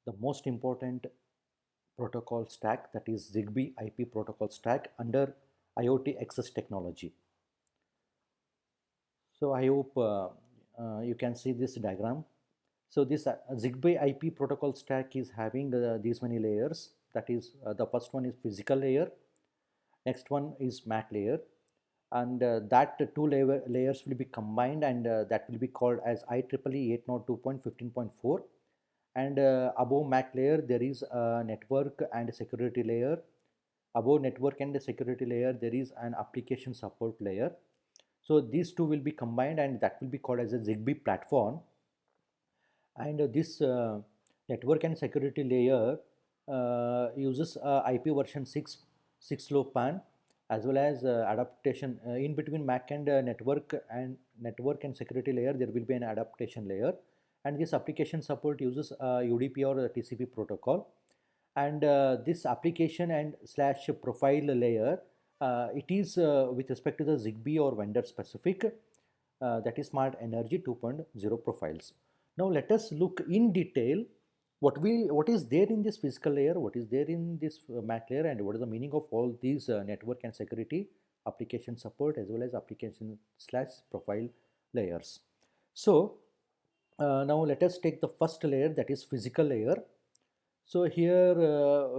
the most important protocol stack, that is Zigbee IP protocol stack under IoT access technology. So I hope you can see this diagram. So this Zigbee IP protocol stack is having these many layers. That is, the first one is physical layer, next one is MAC layer, and that two layers will be combined, and that will be called as IEEE 802.15.4. And above MAC layer there is a network and security layer. Above network and security layer there is an application support layer. So these two will be combined, and that will be called as a Zigbee platform. And this network and security layer uses IP version 6 low pan, as well as adaptation in between MAC and network and security layer. There will be an adaptation layer, and this application support uses UDP or TCP protocol. And this application and slash profile layer, it is with respect to the Zigbee or vendor specific, that is Smart Energy 2.0 profiles. Now let us look in detail what is there in this physical layer, what is there in this MAC layer, and what is the meaning of all these network and security, application support, as well as application slash profile layers. So now let us take the first layer, that is physical layer. So here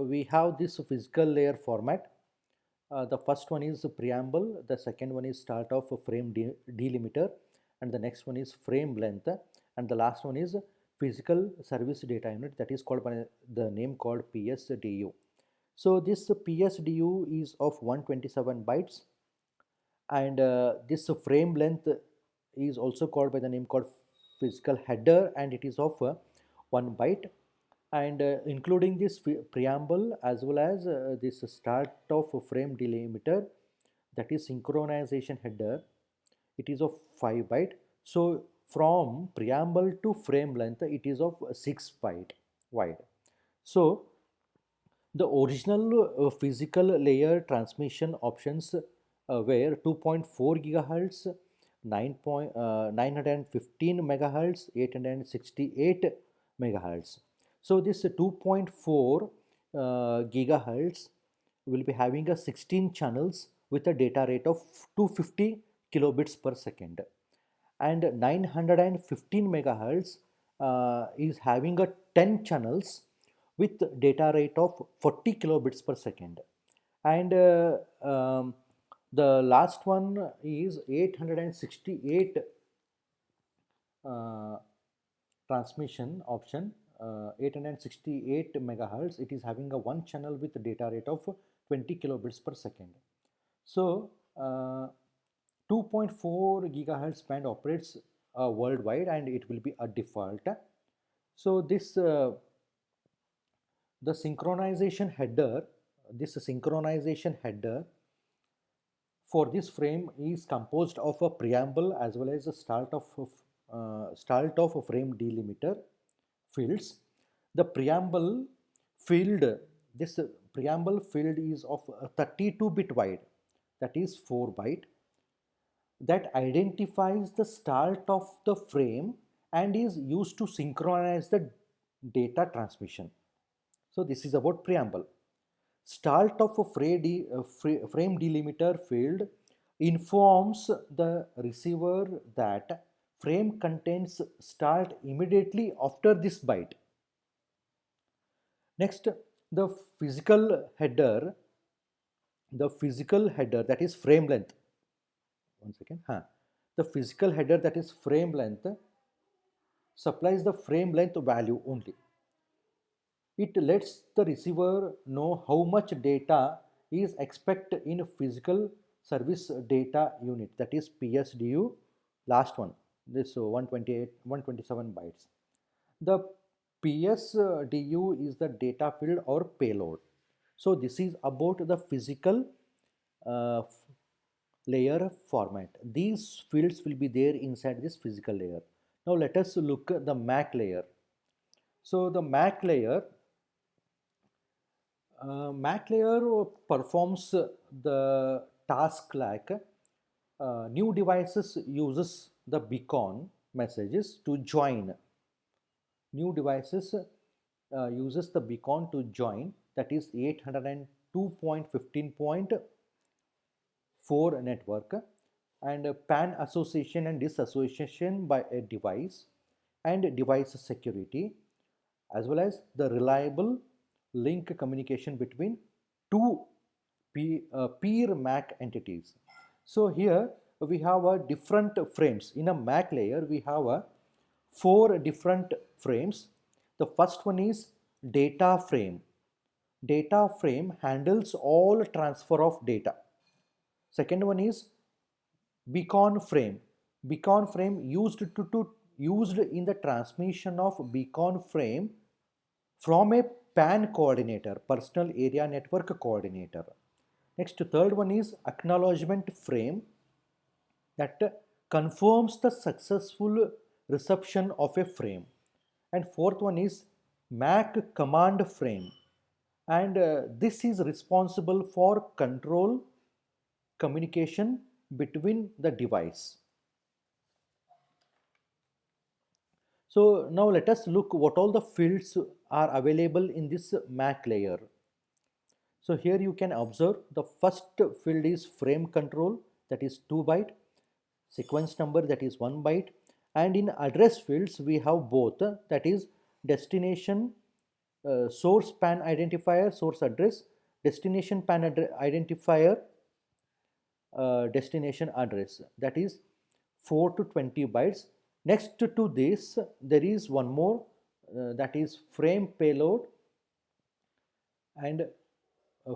we have this physical layer format. The first one is preamble, the second one is start of frame delimiter, and the next one is frame length, and the last one is physical service data unit, that is called by the name called PSDU. So this PSDU is of 127 bytes, and this frame length is also called by the name called physical header, and it is of 1 byte. And including this preamble as well as this start of frame delimiter, that is synchronization header, it is of 5 byte. So from preamble to frame length it is of 6 byte wide. So the original physical layer transmission options were 2.4 gigahertz, 915 megahertz, 868 megahertz. So this 2.4 gigahertz will be having a 16 channels with a data rate of 250 kilobits per second, and 915 megahertz is having a 10 channels with data rate of 40 kilobits per second. And the last one is 868 uh, transmission option, 868 megahertz. It is having a one channel with data rate of 20 kilobits per second. So 2.4 gigahertz band operates worldwide, and it will be a default. So this the synchronization header, this synchronization header for this frame is composed of a preamble as well as a start of a frame delimiter fields. The preamble field, this preamble field is of 32-bit wide, that is 4 byte, that identifies the start of the frame and is used to synchronize the data transmission. So this is about preamble. Start of a frame delimiter field informs the receiver that frame contains start immediately after this byte. Next, the physical header, that is frame length. One second. The physical header, that is frame length, supplies the frame length value only. It lets the receiver know how much data is expected in a physical service data unit, that is PSDU, last one, this 127 bytes. The PSDU is the data field or payload. So this is about the physical uh, layer format. These fields will be there inside this physical layer. Now let us look at the MAC layer. So the MAC layer MAC layer performs the task like new devices uses the beacon messages to join new devices uses the beacon to join, that is 802.15.4 network, and PAN association and disassociation by a device, and device security, as well as the reliable link communication between two peer MAC entities. So here we have a different frames. In a MAC layer, we have a four different frames. The first one is data frame. Data frame handles all transfer of data. Second one is beacon frame. Beacon frame used in the transmission of beacon frame from a PAN coordinator, personal area network coordinator. Next, third one is acknowledgement frame, that confirms the successful reception of a frame. And fourth one is MAC command frame, and this is responsible for control communication between the device. So now let us look what all the fields are available in this MAC layer. So here you can observe the first field is frame control, that is 2 byte, sequence number, that is 1 byte, and in address fields we have both, that is destination source PAN identifier, source address, destination PAN identifier, destination address, that is 4 to 20 bytes. Next to this there is one more, that is frame payload and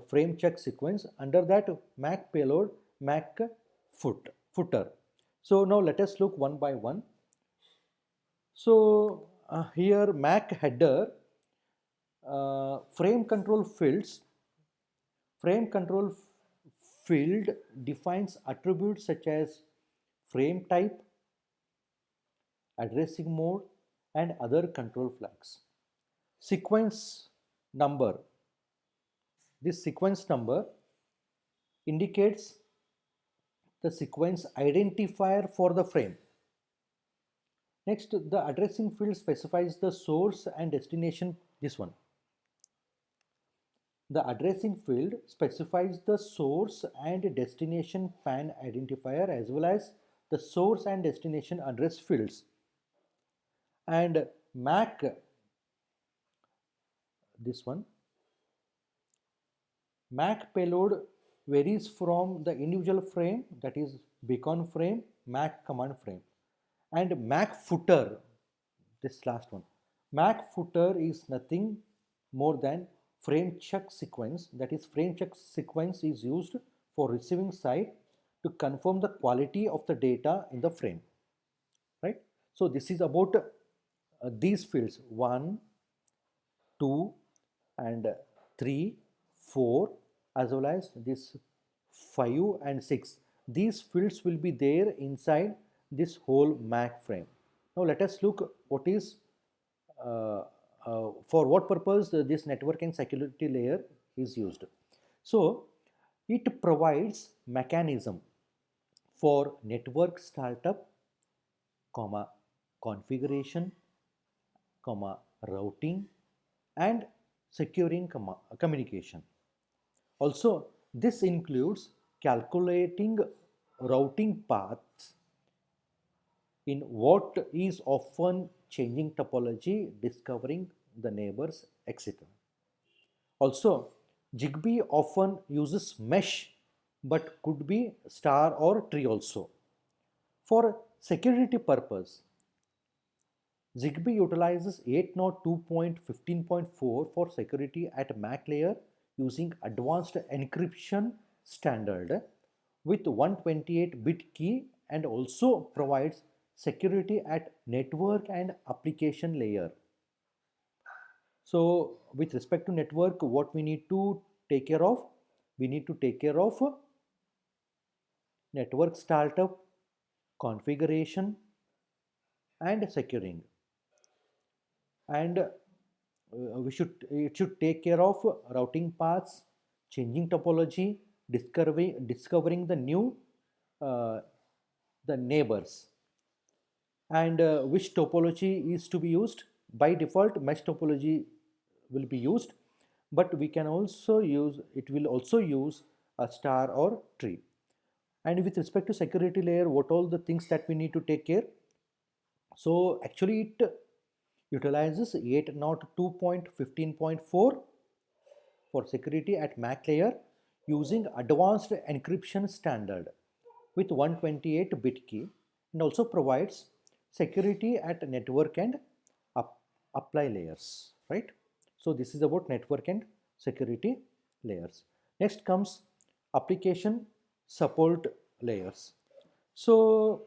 frame check sequence. Under that MAC payload, MAC footer. So now let us look one by one. So here MAC header, frame control fields. Frame control field defines attributes such as frame type, addressing mode, and other control flags. Sequence number. This sequence number indicates the sequence identifier for the frame. Next, the addressing field specifies the source and destination, this one. The addressing field specifies the source and destination PAN identifier as well as the source and destination address fields. And MAC, this one, MAC payload varies from the individual frame, that is beacon frame, MAC command frame. And MAC footer, this last one, MAC footer is nothing more than frame check sequence, that is frame check sequence is used for receiving side to confirm the quality of the data in the frame, right? So this is about these fields 1, 2 and 3, 4, as well as this 5 and 6. These fields will be there inside this whole MAC frame. Now let us look what is for what purpose this network and security layer is used. So it provides mechanism for network startup, configuration, routing, and securing communication. Also, this includes calculating routing paths in what is often changing topology, discovering the neighbors, etc. Also, Zigbee often uses mesh but could be star or tree also. For security purpose, Zigbee utilizes 802.15.4 for security at MAC layer using advanced encryption standard with 128-bit key, and also provides security at network and application layer. So with respect to network, what we need to take care of? We need to take care of network startup, configuration, and securing. And it should take care of routing paths, changing topology, discovering the new the neighbors, and which topology is to be used. By default, mesh topology will be used, but we can also use, it will also use a star or tree. And with respect to security layer, what all the things that we need to take care? So actually it utilizes 802.15.4 for security at MAC layer using advanced encryption standard with 128 bit key, and also provides security at network and apply layers, right? So this is about network and security layers. Next comes application support layers. So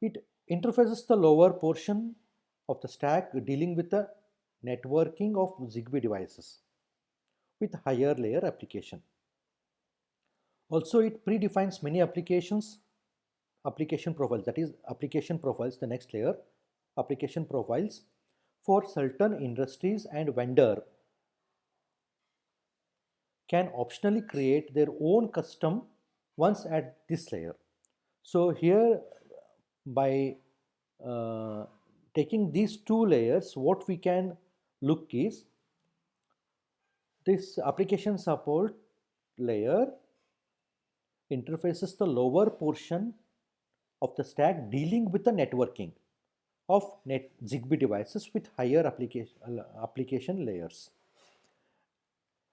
it interfaces the lower portion of the stack dealing with the networking of Zigbee devices with higher layer application. Also, it predefines many application profiles, that is application profiles, the next layer, application profiles for certain industries, and vendor can optionally create their own custom once at this layer. So here, by uh, taking these two layers, what we can look is this application support layer interfaces the lower portion of the stack dealing with the networking of Zigbee devices with higher application layers.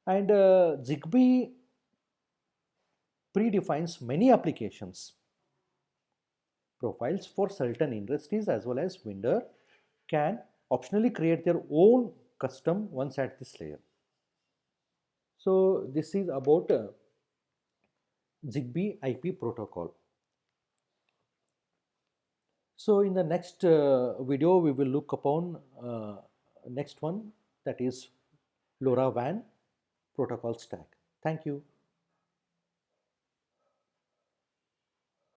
And Zigbee predefines many applications profiles for certain industries, as well as vendor can optionally create their own custom once at this layer. So this is about Zigbee IP protocol. So in the next video, we will look upon next one, that is LoRaWAN protocol stack. Thank you.